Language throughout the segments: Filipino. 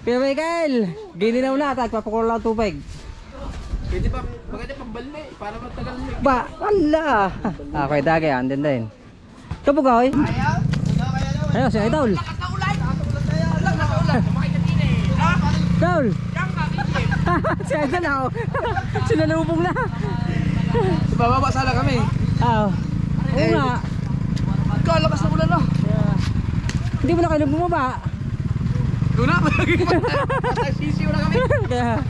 Kuya Michael, gininaw na, tagpapakulo lang tubig. Pwede pa, maganda pambali para matagal na. Ba, wala. Okay, dagay, andin din. Kapugoy? Ayaw, si Idol. Nakaulan! Nakaulan! Kumain na din eh. Idol! Yang kakitip. Si Idol ako. Sinalubong na. Sa bababa sana kami. Oo. Oo nga. Kalakas na ulan na. Hindi mo na kayo bumaba. Doon na, sisiw na kami. Kaya.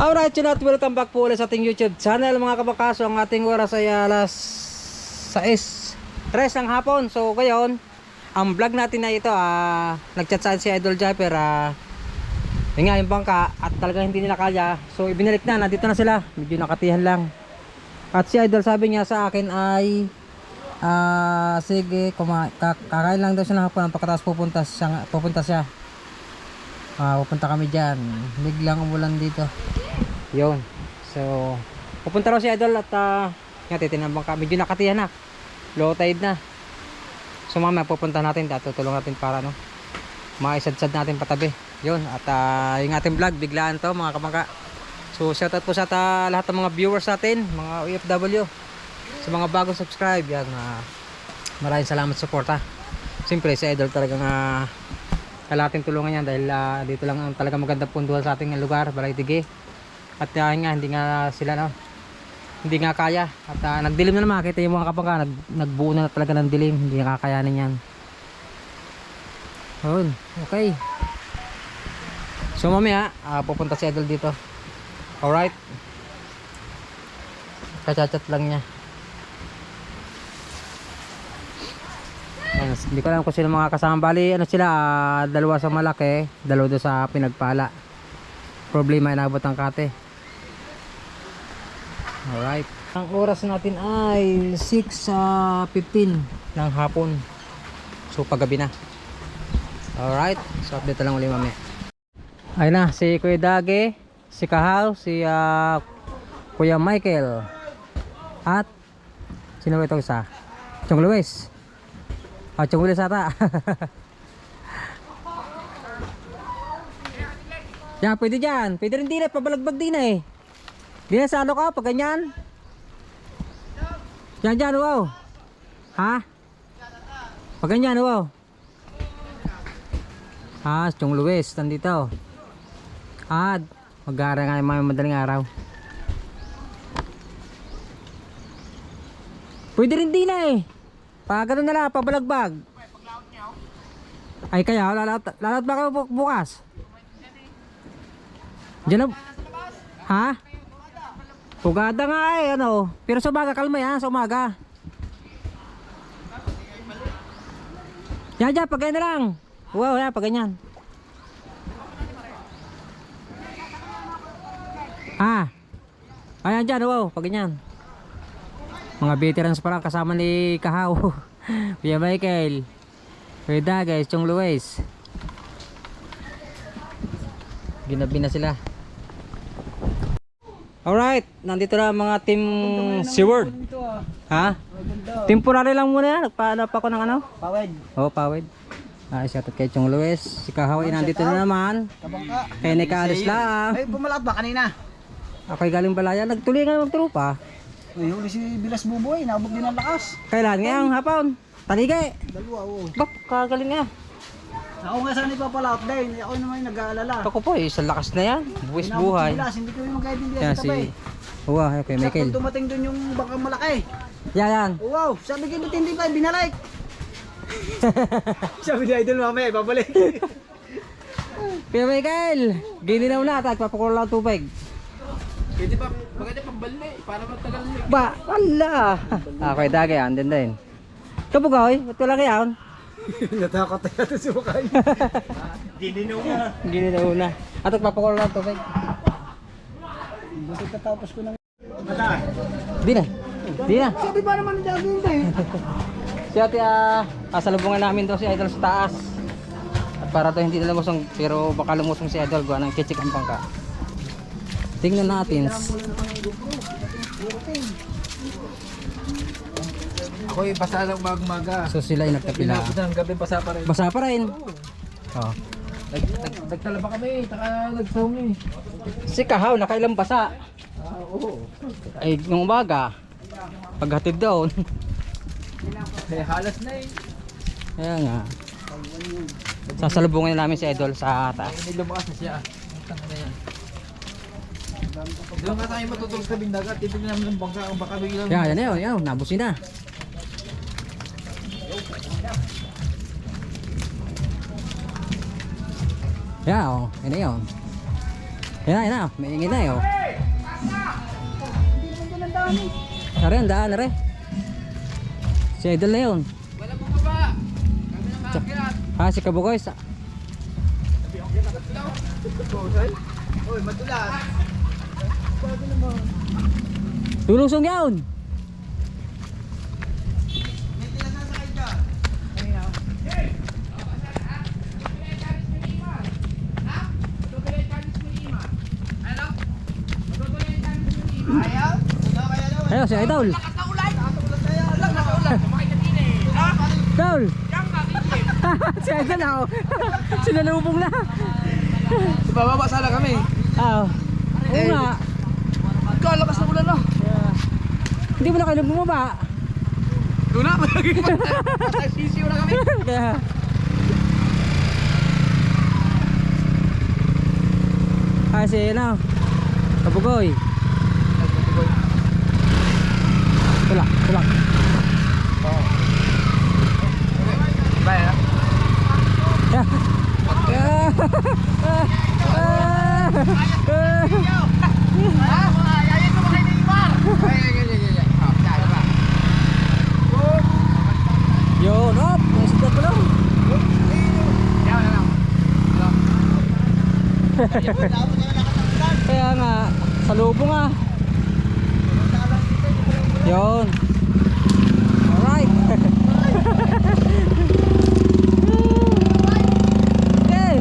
Alright, yun at welcome back po ulit sa ating YouTube channel mga kabakaso. Ang ating oras ay alas 6:03 ng hapon. So ngayon, ang vlog natin na ito, nagchat sa si Idol Japper, yun nga yung bangka at talagang hindi nila kaya. So ibinalik na, nandito na sila, medyo nakatihan lang. At si Idol sabi niya sa akin ay sige, kakain lang daw siya ng hapon, pagkatapos pupunta siya. Pupunta kami dyan, biglang umulan dito yun. So pupunta raw si Idol at nga titinambang ka, medyo nakatihan na, low tide na. So mamaya pupunta natin, tutulong natin para maisadsad natin patabi yun. At yung ating vlog biglaan to mga kamangka. So shoutout po sa lahat ng mga viewers natin, mga OFW, sa mga bagong subscribe yan, maraming salamat sa suporta. Siyempre si Idol talagang kalating tulungan yan dahil dito lang ang talaga magandang punduhan sa ating lugar, Balay-Tige. At nga hindi nga sila hindi nga kaya at nagdilim na naman, kita yung mga kapangka, nagbuo na talaga ng dilim, hindi nga kakayanin yan. Yun, okay. So mamaya pupunta si Idol dito. Alright, kachat lang niya. Ayan, hindi ko alam kung sino mga kasama. Bali sila, dalawa sa malaki, dalawa doon sa pinagpala. Problema, inabot ang kate. Alright, ang oras natin ay 6:15 ng hapon. So paggabi na. Alright, so update lang ulit mamaya. Ayun na, si Kuya Dage, si Kahaw, si Kuya Michael, at sino ba ito isa? Chong Luis. Chong Luis ata. Yan, pwede dyan. Pwede rin din pabalagbag din eh. Di na sa ka, pag ganyan. Dyan, wow. Ha? Pag ganyan, wow. Chong Luis, nandito. Mag-aaral nga yung mga madaling araw. Pwede rin din eh. Pag gano'n na lang, pabalagbag. Ay kaya, lalat ba kayo bukas? Diyan na. Ha? Pugada nga eh, pero sa umaga, kalma yan, sa umaga. Yan, pag ganyan na lang. Wow, yan, pag ganyan. Ayan dyan, wow, pag ganyan. Mga veterans pa lang kasama ni Kahaw. Kuya Michael, Kuya guys, Chong Luis. Ginabi na sila. Alright, nandito na mga team SeaWorld. Ha? Temporary lang muna yan. Nagpaano pa ako ng Pawid. Pawid. Shoutout kay Chong Luis. Si Kahaw ay nandito na naman. Kabangka. Kaya nakaalis lang. Ay, pumalakad ba kanina? Ako'y galing Balaya. Nagtuloy nga magtrupa. Uy, huli si Bilas Buboy. Naabot din ang lakas. Kailan ngayong hapon? Taligay. Dalawa, Bak, kagaling nga. Ako nga sana ipapalaot din. Ako naman yung nag-aalala. Ako po, sa lakas na yan. Buwis buhay. Bilas, hindi kami magkaintindihan Yan sa si... tabay. Uwa, kay Michael. Sakto dumating dun yung bangkang malaki. Yan. Wow, sabi ko ba't hindi pa binalik? Sabi ni Idol mamaya, babalik. Kuya Michael, gininaw na, tagpapakulo lang tubig. Pwede pa, maganda pambali para matagal na. Ba, wala. Okay, dagay, andin din. Kapugoy, ba't wala kayan? Natakot na ito sa mukha niya. Gininaw na. At tagpapakulo lang tubig. Buti katapos ko ng... Di na. Sabi ba naman jogging tayo? Si ate, kasalubungan namin daw si Idol sa taas. At para to hindi na lumusong, pero baka lumusong si Idol, gawa ng kitchik ang bangka. Tingnan natin. Ako yung basa lang magmaga. So sila ay nagkapila. Pinapos ng gabi basa pa rin. Basa pa rin. Oh. Nagtalaba kami, taka nagsawng eh. Si Kahaw, nakailang basa. Oo. Ay, nung umaga, paghatid doon. May halas na eh. Kaya nga. Sasalubungin namin si Idol sa taas. May lumakas na siya. Tanga na yan. Doon nga tayo matutulog sa bindagat. Titignan namin ng bangka. Ang baka biglang... Yan, yan, nabusin na. Yan, oh. Yan na yun. Yan na. May ingin na yun. Nare, ang daan, nare. Si Idol na yun. Wala mo ba? Kami nang kakirat. Si Kabukoy. Uy, madulas. Tulusong yun. May tinasasakay dyan. Ayaw? Ayun, si Idol. Nakaulan tayo. Alam, nakaulan. Kumain na din eh. Ha? Idol. Yang nakikip. Si Idol ako. Sinalubong na. Sa bababa sana kami. Oo nga. Kalakas na ulan na. Hindi mo na kayo bumaba. Doon na, malagay pa. Sisiw na kami. Kaya. Si ano, Kabugoy. Tulak. Bye. Yeah. Ayayin mo kayo na ibar. Yun, op. Nasidat ko lang. Kaya nga, salubong ah. Yun. Alright. Okay.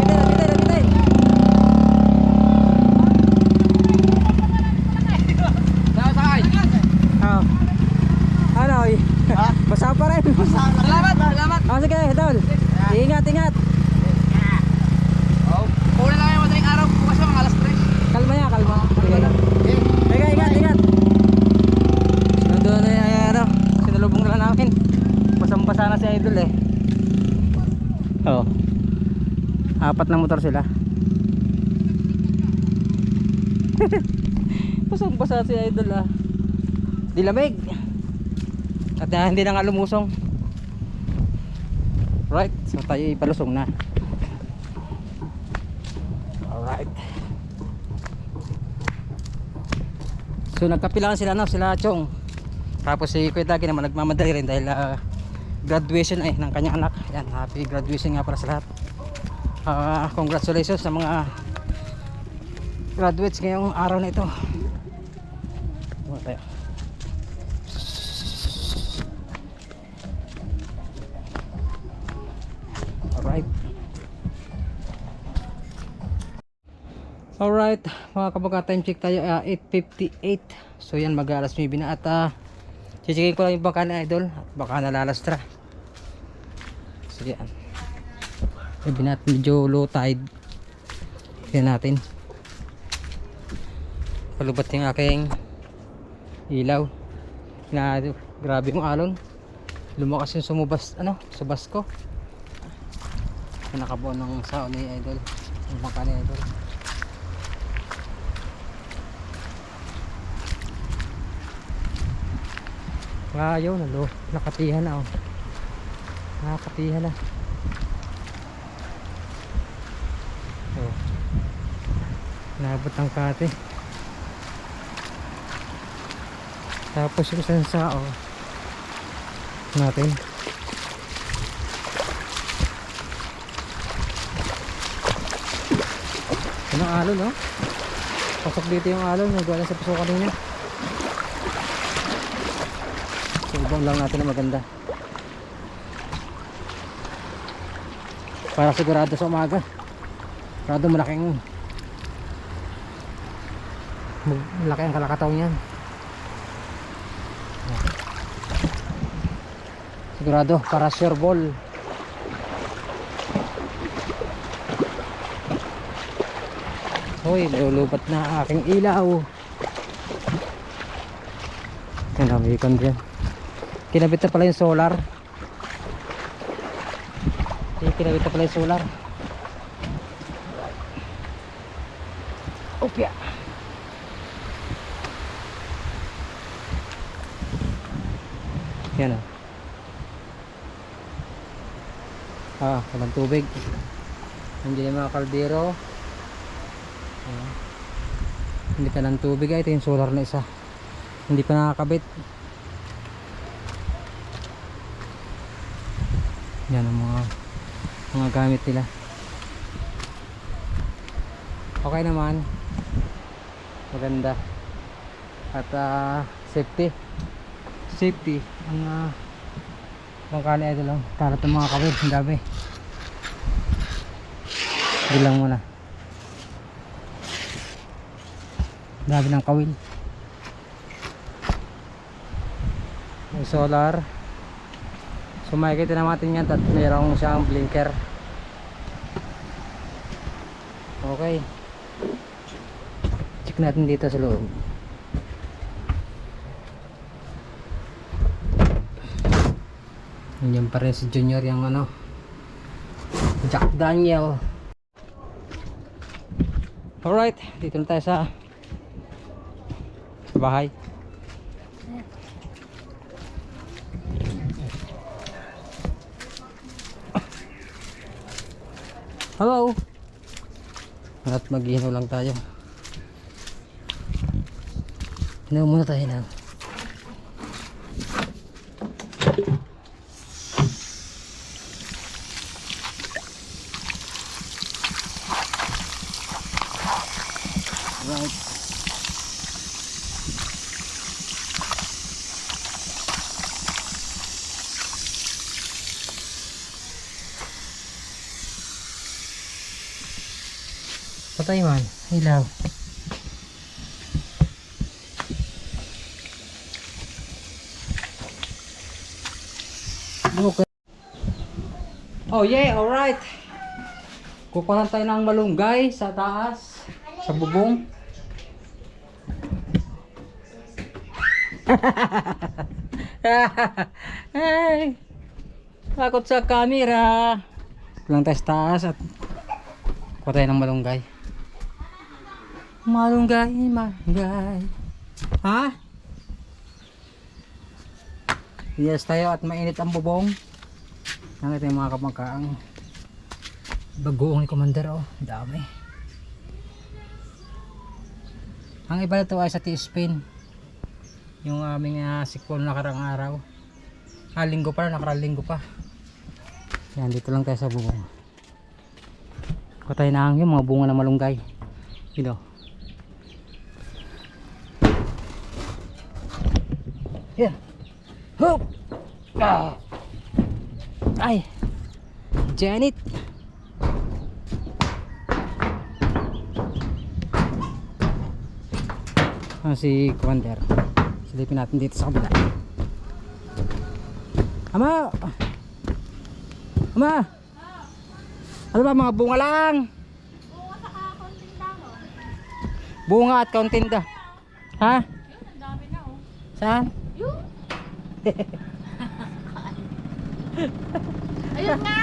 Lapitin. Oh. Ano? Basa pa rin. Salamat. Sige, Idol. Ingat. Kulang lang yung madaling araw. Bukas na mga alas 3. Kalma. Sige. Ingat. Doon na ano, sinalubong na lang namin. Basang-basa na si Idol eh. Oh. 4 na motor sila. Basang-basa si Idol ah. Di lamig. At hindi na nga lumusong. Right, so tayo ipalusong na. Alright. So nagkapilangan sila sila Chong. Tapos si Kuya Dagi naman nagmamadali rin dahil graduation ng kanyang anak. Yan, happy graduation nga para sa lahat. Congratulations sa mga graduates ngayong araw na ito. Tayo. Alright, mga kabaga, time check tayo 8:58. So yan, mag-alas 9 na at checkin ko lang yung bangka ni Idol at baka nalalastra. So yan, sabi natin medyo low tide. Tignan natin. Palubat yung aking ilaw na grabe yung alon. Lumakas yung sumubas, subas ko. Nakabuo ng sao ni Idol, yung bangka ni Idol. Ayaw na nakatihan na nakatihan na nabot ang kate. Tapos yung isang sao natin yung alon pasok dito yung alon nagwala sa puso kanina. Ibang lang natin na maganda para sigurado sa umaga, sigurado malaking Laki ang kalakataw niyan. Sigurado para sure ball. Hoy, lulubat na aking ilaw. Kinabikon din. Kinabit na pala yung solar. Kinabit na pala yung solar. Opya. Yan o. Walang tubig. Hindi na mga kaldero. Hindi pa ng tubig. Ito yung solar na isa. Hindi pa nakakabit. Yan ang mga gamit nila. Okay naman. Maganda. At safety ang kani ito lang. Kalat ng mga kabit. Ang dami. Bilang muna. Dami ng kawil. May solar. So makikita natin yan at mayroong siyang blinker. Okay. Check natin dito sa loob. Yan pa rin si Junior yung Jack Daniel. Alright, dito na tayo sa bahay. Hello. At mag-ihaw lang tayo. Hinaw muna tayo na. Right. Patay man, ilaw. Okay. Oh yeah, alright. Kukuha tayo ng malunggay sa taas, sa bubong. Hey, takot sa camera. Lang tayo sa taas at kuha tayo ng malunggay. Malunggay. Ha? Yes tayo at mainit ang bubong. Nakita yung mga kamagkaang bagoong ni Commander. Oh, dami. Ang iba na ito ay sa T-spin. Yung aming sikpon nakarang araw. Linggo pa, nakarang linggo pa. Yan, dito lang tayo sa bubong. Kutay na yung mga bunga na malunggay. Dito. Yan. Hop! Ay! Janet! Si Commander. Silipin natin dito sa kabila. Ama! Ama! Ano ba, mga bunga lang? Bunga saka konting damo. Bunga at kaunting da. Ha? Ang dami na oh. Saan? Yun! Ayun nga!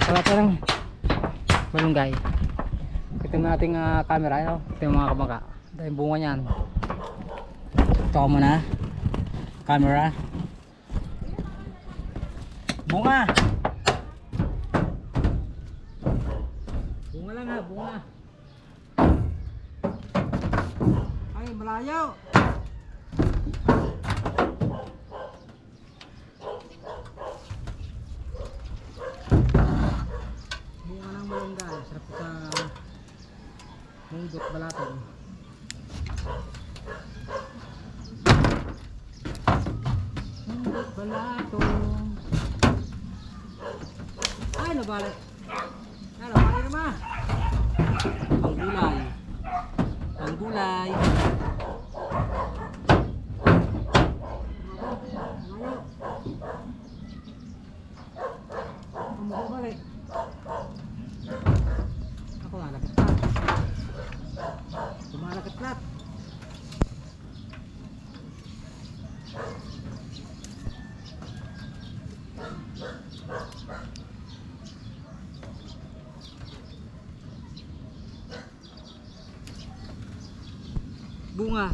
Wala pa lang malunggay. Ito yung ating camera. Ito yung mga kamaka. Ito yung bunga niyan. Ito ko muna. Camera. Bunga! Bunga lang ha, bunga. Ay, malayo! Bunga ng malunggay. Sarap sa munggot balaton. Munggot balaton. Ay, nabalik. Ay, nabalik naman. Panggulay. Panggulay. Balik. Ako nalakit na. Lumalakit lahat. Bunga.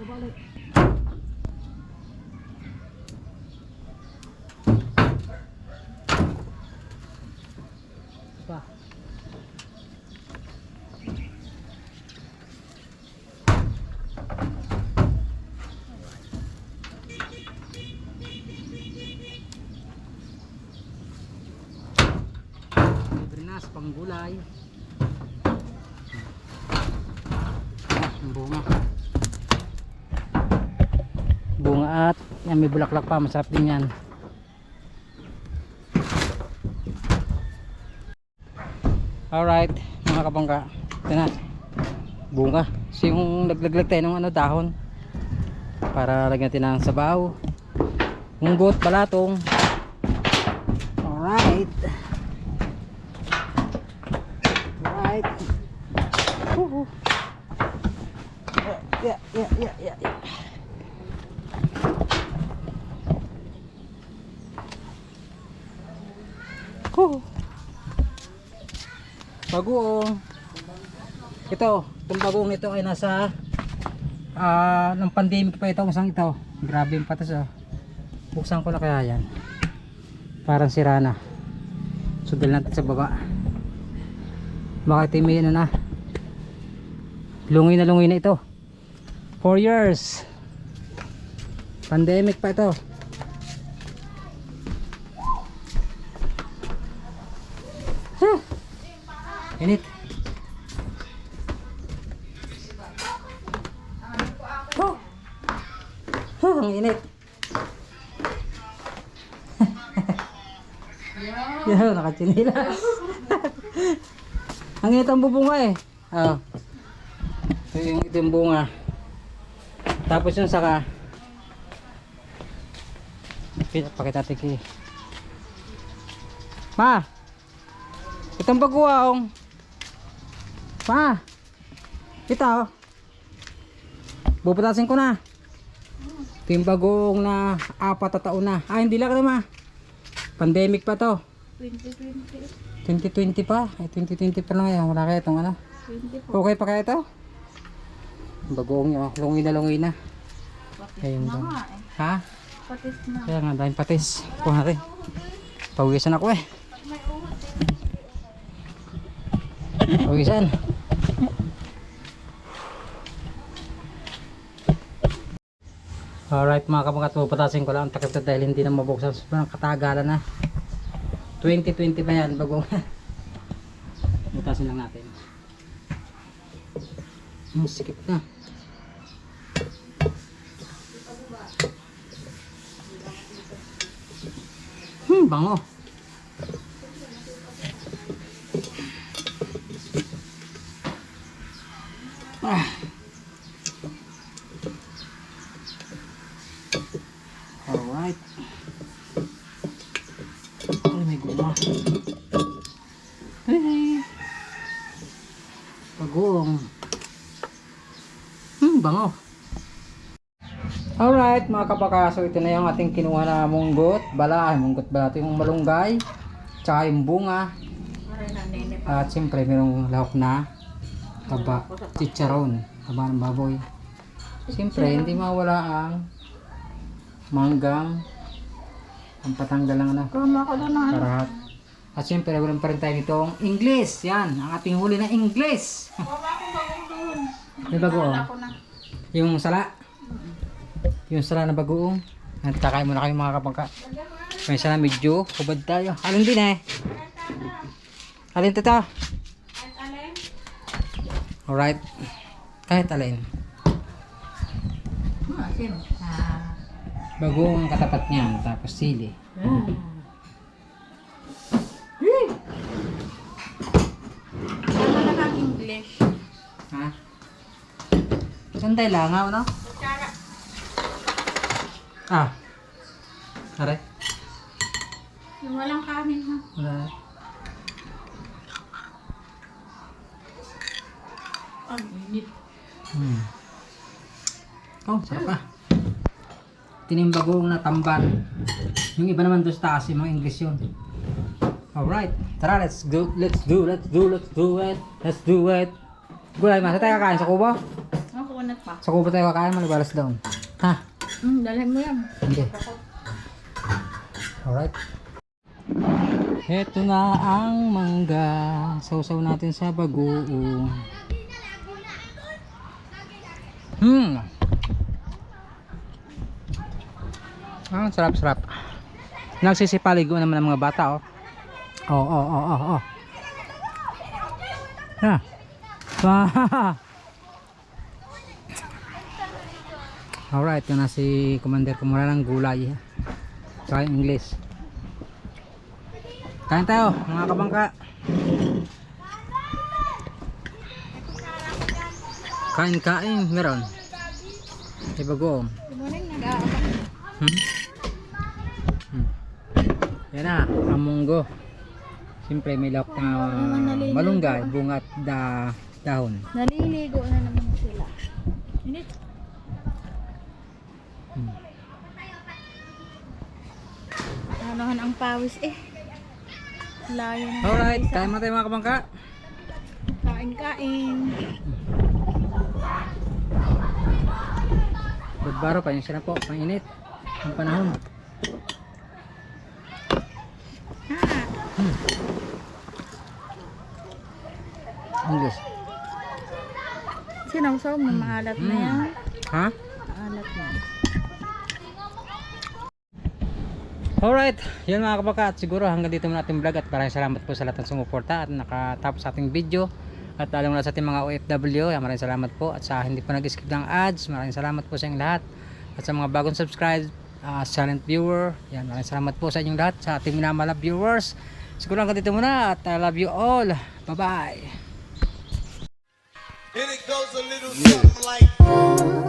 Balik. Pa. Brinas, panggulay. Bunga. Bunga at yan, may bulaklak pa, masarap din yan. Alright mga kabangka, ito na bunga. So yung naglaglag tayo ng dahon para lagyan natin ng sabaw, munggot, balatong. Alright. Alright. Yeah. Bagoong. Itong bagoong ito ay nasa ng pandemic pa ito, isang ito. Grabe yung patas oh. Buksan ko na kaya yan. Parang sira na. So dali natin sa baba. Bakit may ano na? Lungi na ito. 4 years. Pandemic pa ito. Init. Ang init. Yan, nakachinilas. Ang init ang bubunga eh. Oh. Ito yung bunga. Tapos yung saka pakita natin Ma! Itong baguaong Ma! Ito bubutasin ko na. Ito yung bagoong na 4 na taon na. Hindi lang naman. Pandemic pa to. 2020 pa. Ay 2020 pa lang yan. Wala kaya itong ano. Okay pa kaya ito? Bagoong yun. Lungi na. Ayun doon. Ha? Patis na. Kaya nga dahil patis. Kuha natin. Pawisan ako eh. Pawisan. Alright mga kapangat, pupatasin ko lang ang takip dahil hindi na mabuksan. Sobrang katagalan na. 2020 pa yan bagong. Pupatasin lang natin. Sikip na. Bango. Alright. Ay, may guma. Hey. Pagong. Bango. Alright mga kapakaso, ito na yung ating kinuha na munggot bala. Ito yung malunggay, tsaka yung bunga, at siyempre mayroong lahok na taba, chicharon, taba ng baboy. Siyempre hindi mawala ang manggang, ang patanggal lang na karahat. At siyempre wala pa rin tayo nitong English. Yan ang ating huli na English. May bagoong yung sala. Yung sala na bagoong. Nagtakay muna kayo mga kapangka. May sala medyo hubad tayo. Alin din eh. Alin ito? Alright. Kahit alin. Bagoong ang katapat niyan. Tapos sili. English. Ha? Santay langaw, no? Kutsara. Ah. Aray. Yung walang kanin ha. Wala. Ang init. Oh, sarap pa. Tinimbagong na tamban. Yung iba naman doon sa taas, yung mga English yun. Alright. Tara, let's do it. Let's do it. Gulay, masa tayo kakain sa kubo? Ang kunat pa. Sa kubo tayo kakain, malibalas doon. Ha? Dalhin mo yan. Hindi. Alright. Ito na ang mangga. Sausaw natin sa bagoong. Ang sarap-sarap. Nagsisipaligo naman ang mga bata, oh. Oh. Ha. Alright, yun na si Commander Kumura ng gulay. Sa English. Kain tayo, mga kabangka. Kain, meron. Ibagoong. Good morning, nag-aabang. Yan na, ang munggo. Siyempre may lawak na malunggay, bunga at dahon. Naliligo na naman sila. Init. Anohan ang pawis eh. Layo na. Alright, kain mo tayo mga kabangka. Kain. Budbaro pa yung sila po, mainit. Ang panahon. English. Sinawsaw mo, maalat na yan. Ha? Maalat na. Alright, yun mga kabaka, at siguro hanggang dito muna ating vlog at maraming salamat po sa lahat ng sumuporta at nakatapos sa ating video at alam mo na sa ating mga OFW, maraming salamat po at sa hindi po nag-skip ng ads, maraming salamat po sa inyong lahat at sa mga bagong subscribe, silent viewer, yan, maraming salamat po sa inyong lahat, sa ating minamahal viewers. Siguro hanggang dito muna at I love you all, bye bye. And it goes a little something like